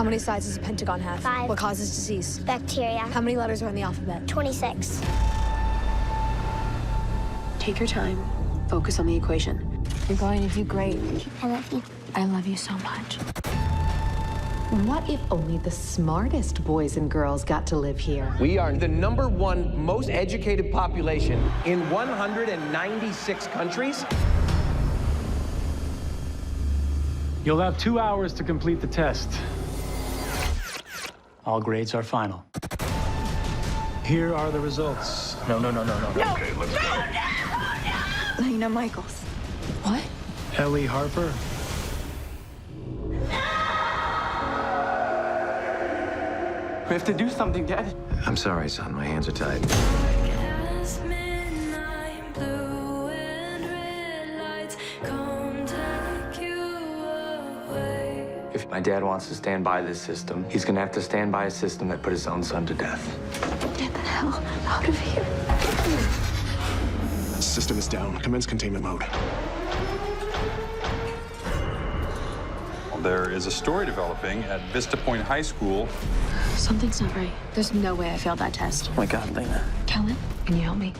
How many sides does a pentagon have? 5. What causes disease? Bacteria. How many letters are in the alphabet? 26. Take your time. Focus on the equation. You're going to do great. I love you. I love you so much. What if only the smartest boys and girls got to live here? We are the #1 most educated population in 196 countries. You'll have 2 hours to complete the test. All grades are final. Here are the results. No. Okay, let's go. Lena Michaels. What? Ellie Harper. We have to do something, Dad. I'm sorry, son. My hands are tied. If my dad wants to stand by this system, he's gonna have to stand by a system that put his own son to death. Get the hell out of here. System is down. Commence containment mode. There is a story developing at Vista Point High School. Something's not right. There's no way I failed that test. Oh my God, Lena. Kellen, can you help me?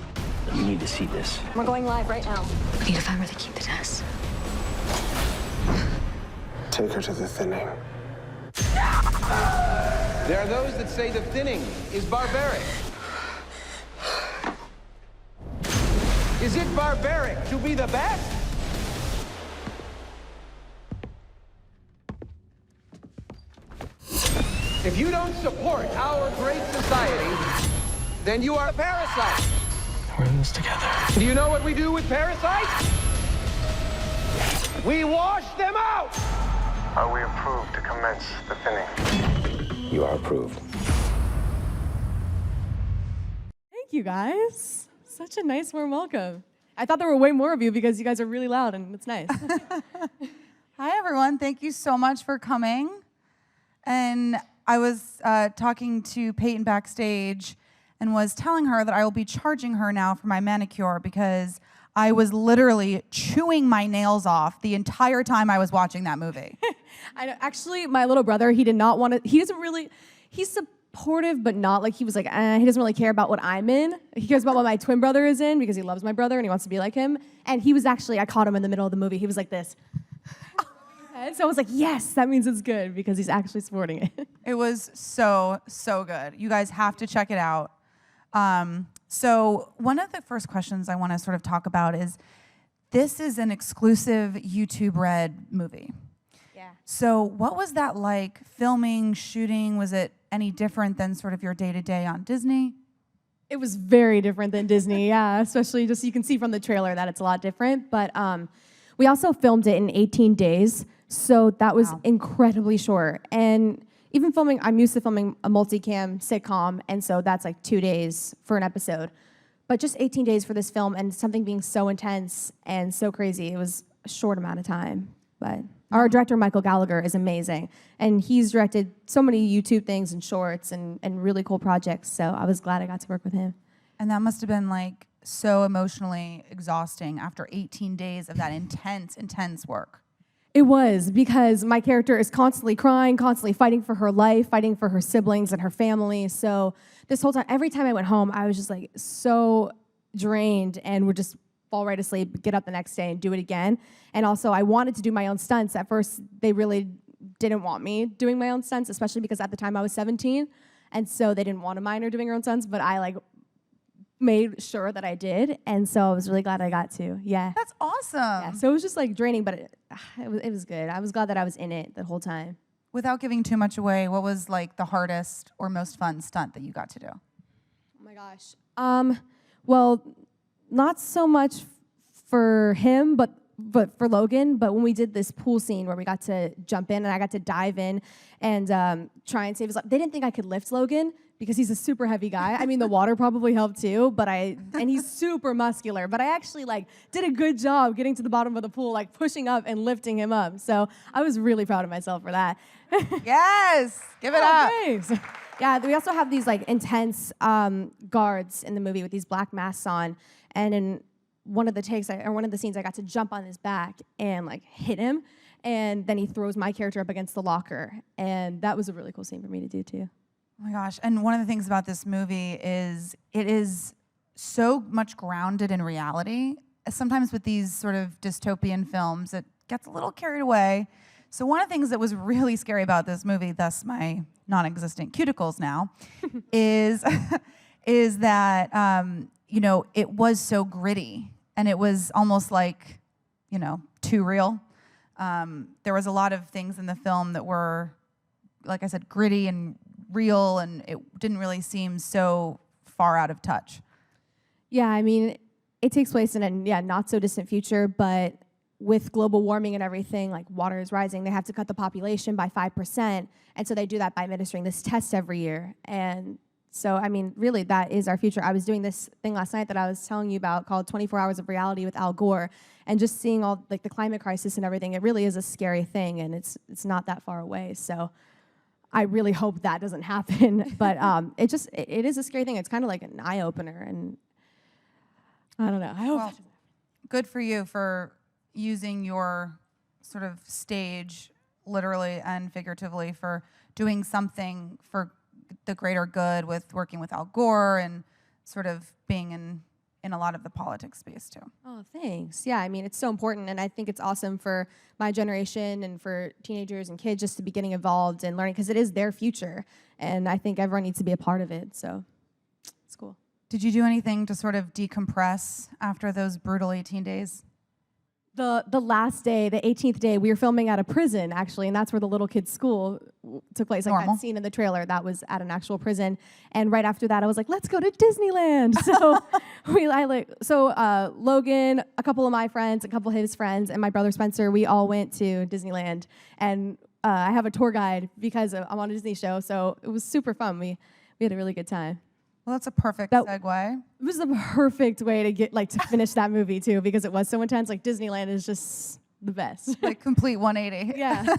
You need to see this. We're going live right now. We need to find where they keep the test. Take her to the thinning. There are those that say the thinning is barbaric. Is it barbaric to be the best? If you don't support our great society, then you are a parasite. We're in this together. Do you know what we do with parasites? We wash them out! Are we approved to commence the thinning? You are approved. Thank you, guys. Such a nice, warm welcome. I thought there were way more of you because you guys are really loud and it's nice. Hi, everyone. Thank you so much for coming. And I was talking to Peyton backstage and was telling her that I will be charging her now for my manicure because I was literally chewing my nails off the entire time I was watching that movie. I know. Actually, my little brother, he did not want to, he's supportive, but not like, he was like, he doesn't really care about what I'm in. He cares about what my twin brother is in because he loves my brother and he wants to be like him. And he was actually, I caught him in the middle of the movie. He was like this. So I was like, yes, that means it's good because he's actually supporting it. It was so, so good. You guys have to check it out. So one of the first questions I want to sort of talk about is, this is an exclusive YouTube Red movie. Yeah. So what was that like, filming, shooting? Was it any different than sort of your day-to-day on Disney? It was very different than Disney, yeah, especially just you can see from the trailer that it's a lot different. But we also filmed it in 18 days, so that was incredibly short. And even filming, I'm used to filming a multicam sitcom, and so that's like 2 days for an episode. But just 18 days for this film and something being so intense and so crazy, it was a short amount of time. But our director, Michael Gallagher, is amazing. And he's directed so many YouTube things and shorts and really cool projects, so I was glad I got to work with him. And that must have been like so emotionally exhausting after 18 days of that intense work. It was, because my character is constantly crying, constantly fighting for her life, fighting for her siblings and her family. So this whole time, every time I went home, I was just like so drained and would just fall right asleep, get up the next day and do it again. And also I wanted to do my own stunts. At first, they really didn't want me doing my own stunts, especially because at the time I was 17. And so they didn't want a minor doing her own stunts, but I like made sure that I did, and so I was really glad I got to. Yeah. That's awesome. Yeah, so it was just like draining, but it was good. I was glad that I was in it the whole time. Without giving too much away, what was like the hardest or most fun stunt that you got to do? Oh my gosh. Well, not so much for him, but for Logan. But when we did this pool scene where we got to jump in and I got to dive in and try and save his life, they didn't think I could lift Logan because he's a super heavy guy. I mean, the water probably helped too, and he's super muscular. But I actually like did a good job getting to the bottom of the pool, like pushing up and lifting him up. So I was really proud of myself for that. Yes, give it up. Thanks. Yeah, we also have these like intense guards in the movie with these black masks on, and in one of the takes, or one of the scenes, I got to jump on his back and like hit him. And then he throws my character up against the locker. And that was a really cool scene for me to do too. Oh my gosh. And one of the things about this movie is it is so much grounded in reality. Sometimes with these sort of dystopian films, it gets a little carried away. So one of the things that was really scary about this movie, thus my non-existent cuticles now, is that it was so gritty, and it was almost like, too real. There was a lot of things in the film that were, like I said, gritty and real, and it didn't really seem so far out of touch. Yeah, I mean, it takes place in a not so distant future, but with global warming and everything, like water is rising, they have to cut the population by 5%, and so they do that by administering this test every year. And so, I mean, really, that is our future. I was doing this thing last night that I was telling you about called 24 Hours of Reality with Al Gore, and just seeing all like the climate crisis and everything, it really is a scary thing, and it's not that far away. So I really hope that doesn't happen. But it is a scary thing. It's kind of like an eye-opener, and I don't know. I hope. Well, good for you for using your sort of stage, literally and figuratively, for doing something for the greater good, with working with Al Gore and sort of being in a lot of the politics space too. Oh, thanks. Yeah, I mean, it's so important, and I think it's awesome for my generation and for teenagers and kids just to be getting involved and learning, because it is their future, and I think everyone needs to be a part of it, so it's cool. Did you do anything to sort of decompress after those brutal 18 days? The last day, the 18th day, we were filming at a prison, actually, and that's where the little kids' school took place. Like that scene in the trailer, that was at an actual prison. And right after that, I was like, let's go to Disneyland. So Logan, a couple of my friends, a couple of his friends, and my brother Spencer, we all went to Disneyland. And I have a tour guide because I'm on a Disney show, so it was super fun. We had a really good time. Well, that's a perfect segue. It was the perfect way to get to finish that movie too, because it was so intense. Like Disneyland is just the best. Like complete 180. Yeah.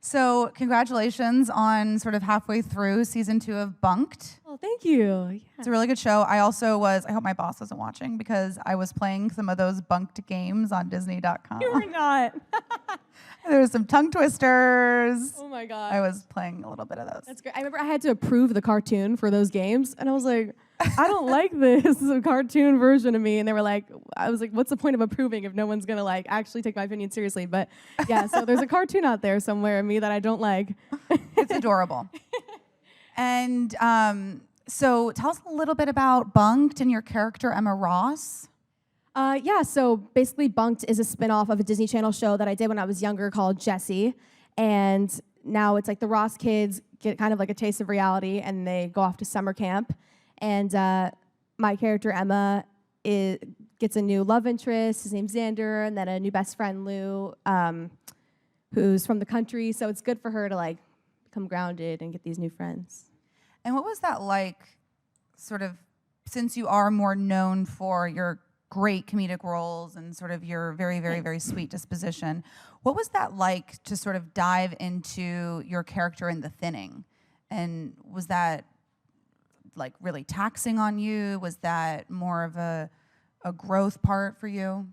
So congratulations on sort of halfway through season 2 of Bunk'd. Oh, thank you. Yeah. It's a really good show. I hope my boss wasn't watching, because I was playing some of those Bunk'd games on Disney.com. You were not. There was some tongue twisters. Oh my God. I was playing a little bit of those. That's great. I remember I had to approve the cartoon for those games, and I was like, I don't like this. This is a cartoon version of me. And they were like, I was like, what's the point of approving if no one's going to actually take my opinion seriously? But yeah, so there's a cartoon out there somewhere of me that I don't like. It's adorable. And so tell us a little bit about Bunk'd and your character, Emma Ross. So basically Bunk'd is a spinoff of a Disney Channel show that I did when I was younger called Jessie. And now it's like the Ross kids get kind of like a taste of reality, and they go off to summer camp. And my character, Emma, gets a new love interest. His name's Xander, and then a new best friend, Lou, who's from the country. So it's good for her to become grounded and get these new friends. And what was that like, sort of, since you are more known for your great comedic roles and sort of your very, very, very sweet disposition, what was that like to sort of dive into your character in The Thinning? And was that really taxing on you? Was that more of a growth part for you?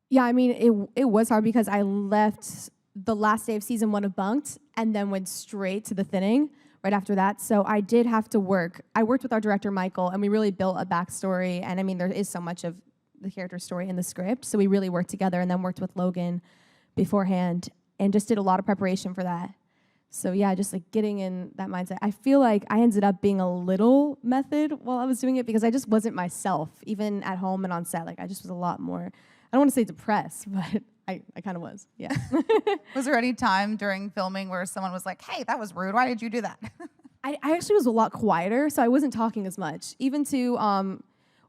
Yeah, I mean, it was hard because I left the last day of season 1 of Bunk'd and then went straight to The Thinning right after that. So I did have to work. I worked with our director, Michael, and we really built a backstory. And I mean, there is so much of the character story in the script. So we really worked together, and then worked with Logan beforehand and just did a lot of preparation for that. So yeah, just getting in that mindset. I feel like I ended up being a little method while I was doing it, because I just wasn't myself, even at home and on set. I just was a lot more, I don't want to say depressed, but I kind of was, yeah. Was there any time during filming where someone was like, hey, that was rude, why did you do that? I actually was a lot quieter, so I wasn't talking as much. Even to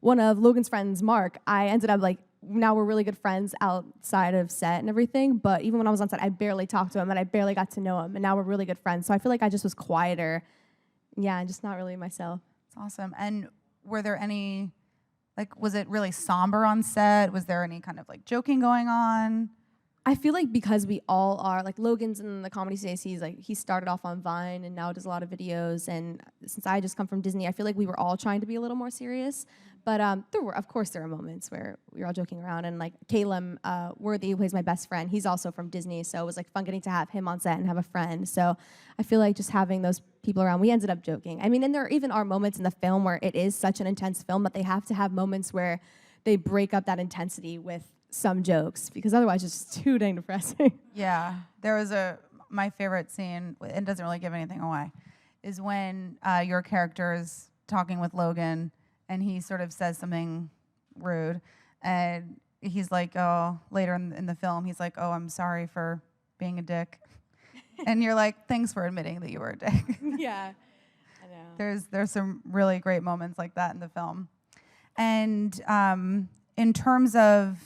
one of Logan's friends, Mark, I ended up now we're really good friends outside of set and everything, but even when I was on set, I barely talked to him and I barely got to know him, and now we're really good friends. So I feel like I just was quieter. Yeah, and just not really myself. That's awesome. And were there any, was it really somber on set? Was there any kind of joking going on? I feel like because we all are, like Logan's in the comedy space, he started off on Vine and now does a lot of videos. And since I just come from Disney, I feel like we were all trying to be a little more serious. But of course, there were moments where we were all joking around. And like Caleb Worthy, who plays my best friend, he's also from Disney. So it was like fun getting to have him on set and have a friend. So I feel like just having those people around, we ended up joking. I mean, and there even are moments in the film where it is such an intense film that they have to have moments where they break up that intensity with some jokes, because otherwise it's just too dang depressing. Yeah, there was my favorite scene, and doesn't really give anything away, is when your character is talking with Logan, and he sort of says something rude, and he's like, oh, later in the film, he's like, oh, I'm sorry for being a dick. And you're like, thanks for admitting that you were a dick. Yeah, I know. There's some really great moments like that in the film. And in terms of,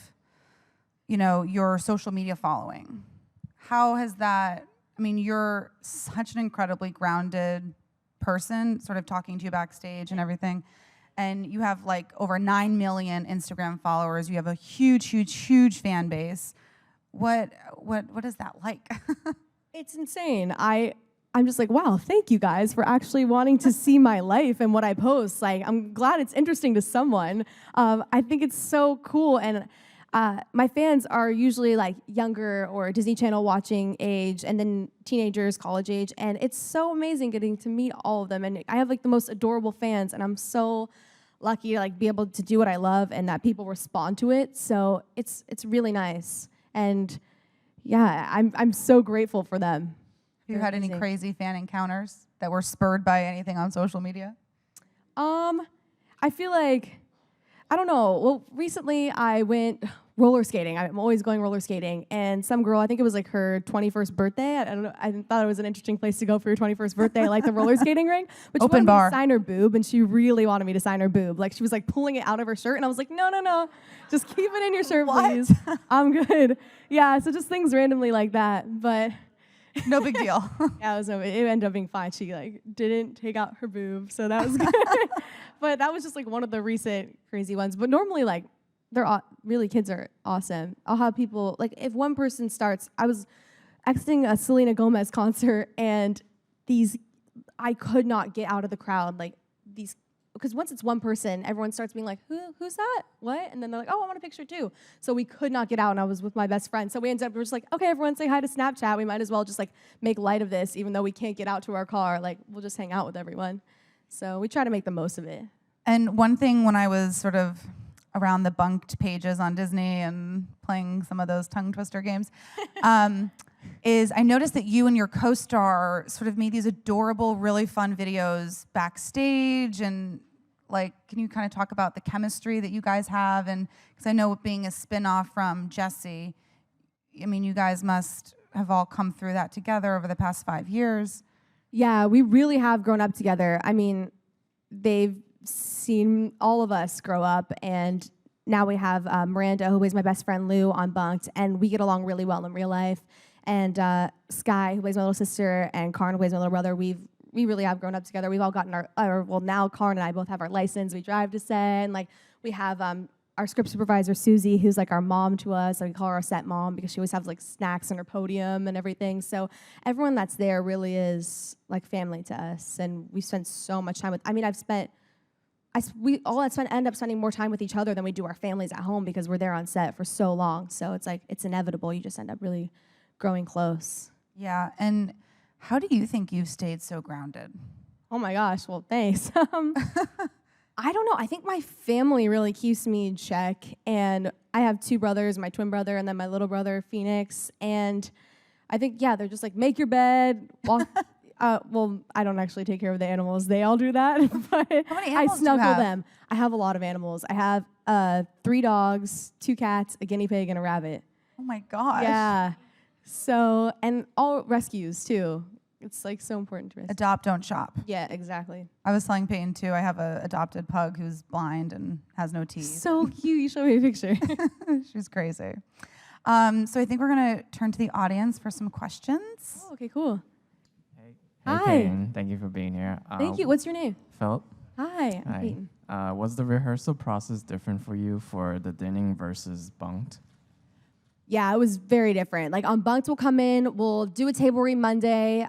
you know, your social media following, how has that, I mean, you're such an incredibly grounded person, sort of talking to you backstage and everything, and you have like over 9 million Instagram followers. You have a huge fan base. What is that like? It's insane. I'm just like, wow, thank you guys for actually wanting to see my life and what I post. Like, I'm glad it's interesting to someone. I think it's so cool. And my fans are usually like younger or Disney Channel watching age, and then teenagers, college age. And it's so amazing getting to meet all of them. And I have like the most adorable fans, and I'm so lucky to like be able to do what I love and that people respond to it. So it's really nice. And yeah, I'm so grateful for them. Have you had any crazy fan encounters that were spurred by anything on social media? I feel like, I don't know. Well, recently I went roller skating. I'm always going roller skating. And some girl, I think it was like her 21st birthday. I don't know. I thought it was an interesting place to go for your 21st birthday, like the roller skating ring. But she Open wanted bar. me to sign her boob, and she really wanted me to sign her boob. Like she was like pulling it out of her shirt, and I was like, no. Just keep it in your shirt, please. I'm good. Yeah, so just things randomly like that. But no big deal. Yeah, it ended up being fine. She like didn't take out her boob, so that was good. But that was just like one of the recent crazy ones. But normally, like, really, kids are awesome. I'll have people, like, if one person starts, I was exiting a Selena Gomez concert, and I could not get out of the crowd, like, because once it's one person, everyone starts being like, who's that? What? And then they're like, oh, I want a picture too. So we could not get out, and I was with my best friend. So we ended up, we were just like, okay, everyone say hi to Snapchat. We might as well just like make light of this, even though we can't get out to our car. Like, we'll just hang out with everyone. So we try to make the most of it. And one thing when I was sort of around the Bunk'd pages on Disney and playing some of those tongue twister games, is I noticed that you and your co-star sort of made these adorable, really fun videos backstage. And like, can you kind of talk about the chemistry that you guys have? And because I know being a spinoff from Jessie, I mean, you guys must have all come through that together over the past 5 years. Yeah, we really have grown up together. I mean, they've seen all of us grow up, and now we have Miranda, who is my best friend Lou, on Bunk'd, and we get along really well in real life. And Sky, who plays my little sister, and Karn, who plays my little brother, we really have grown up together. We've all gotten well, now Karn and I both have our license. We drive to set, and like we have our script supervisor, Susie, who's like our mom to us. We call her our set mom because she always has like snacks on her podium and everything. So everyone that's there really is like family to us, and we spent so much time with. I mean, we all end up spending more time with each other than we do our families at home because we're there on set for so long. So it's like it's inevitable. You just end up really growing close. Yeah, and how do you think you've stayed so grounded? Oh my gosh, well, thanks. I don't know. I think my family really keeps me in check. And I have 2 brothers, my twin brother, and then my little brother, Phoenix. And I think, yeah, they're just like, make your bed, walk. Well, I don't actually take care of the animals. They all do that. But How many animals I snuggle do you have? them. I have a lot of animals. I have 3 dogs, 2 cats, a guinea pig, and a rabbit. Oh my gosh. Yeah. So, and all rescues, too. It's like so important to rescue. Adopt, don't shop. Yeah, exactly. I was telling Peyton too, I have an adopted pug who's blind and has no teeth. So cute. You showed me a picture. She's crazy. So I think we're going to turn to the audience for some questions. Oh, okay, cool. Hey, Hi. Peyton. Thank you for being here. Thank you. What's your name? Philip. Hi, I'm Hi. Peyton. Was the rehearsal process different for you for the Dinning versus Bunk'd? Yeah, it was very different. Like on Bunk'd, we'll come in, we'll do a table read Monday,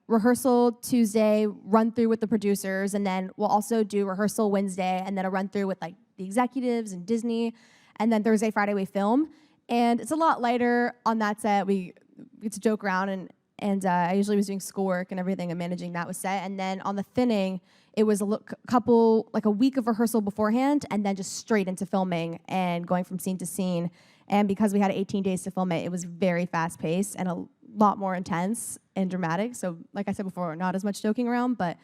rehearsal Tuesday, run through with the producers, and then we'll also do rehearsal Wednesday, and then a run through with like the executives and Disney, and then Thursday, Friday we film. And it's a lot lighter on that set. We get to joke around, and I usually was doing schoolwork and everything and managing that with set. And then on the thinning, it was a week of rehearsal beforehand, and then just straight into filming and going from scene to scene. And because we had 18 days to film it, it was very fast-paced and a lot more intense and dramatic. So like I said before, not as much joking around, but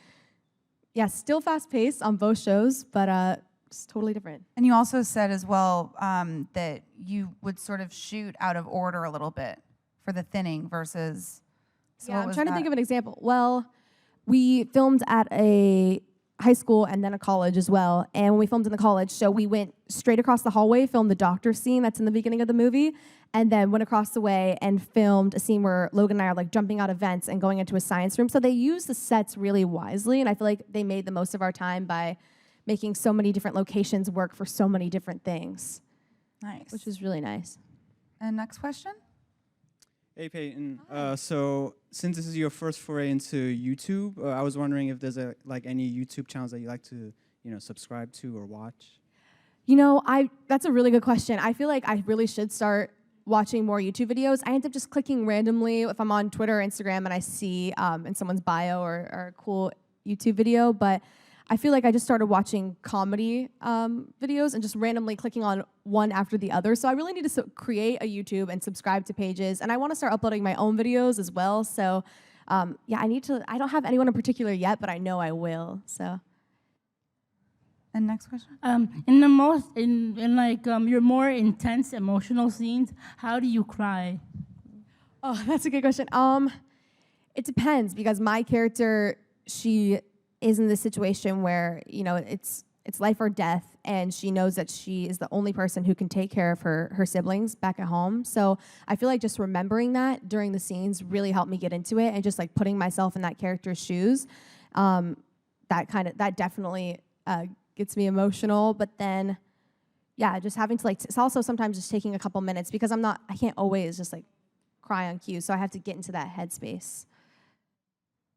yeah, still fast-paced on both shows, but just totally different. And you also said as well that you would sort of shoot out of order a little bit for the thinning versus... So yeah, I'm trying to think of an example. Well, we filmed at a high school and then a college as well. And when we filmed in the college, so we went straight across the hallway, filmed the doctor scene that's in the beginning of the movie, and then went across the way and filmed a scene where Logan and I are like jumping out of vents and going into a science room. So they used the sets really wisely, and I feel like they made the most of our time by making so many different locations work for so many different things. Nice. Which was really nice. And next question? Hey Peyton, so since this is your first foray into YouTube, I was wondering if there's any YouTube channels that you like to, subscribe to or watch. That's a really good question. I feel like I really should start watching more YouTube videos. I end up just clicking randomly if I'm on Twitter or Instagram and I see in someone's bio or a cool YouTube video, but I feel like I just started watching comedy videos and just randomly clicking on one after the other. So I really need to create a YouTube and subscribe to pages. And I want to start uploading my own videos as well. So yeah, I don't have anyone in particular yet, but I know I will, so. And next question? In your more intense emotional scenes, how do you cry? Oh, that's a good question. It depends because my character, she is in this situation where, it's life or death, and she knows that she is the only person who can take care of her siblings back at home. So I feel like just remembering that during the scenes really helped me get into it, and just like putting myself in that character's shoes, that definitely gets me emotional. But then, yeah, just having to it's also sometimes just taking a couple minutes because I can't always just like cry on cue. So I have to get into that headspace.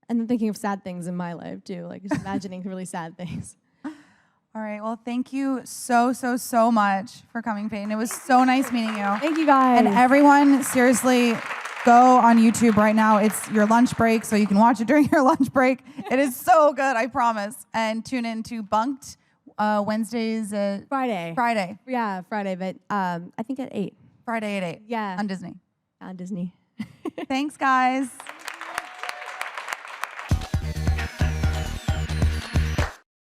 And then thinking of sad things in my life, too, like just imagining really sad things. All right, well, thank you so much for coming, Peyton. It was so nice meeting you. Thank you, guys. And everyone, seriously, go on YouTube right now. It's your lunch break, so you can watch it during your lunch break. It is so good, I promise. And tune in to Bunk'd Wednesdays at... Friday. Yeah, Friday, but I think at 8. Friday at 8. Yeah. On Disney. On Disney. Thanks, guys.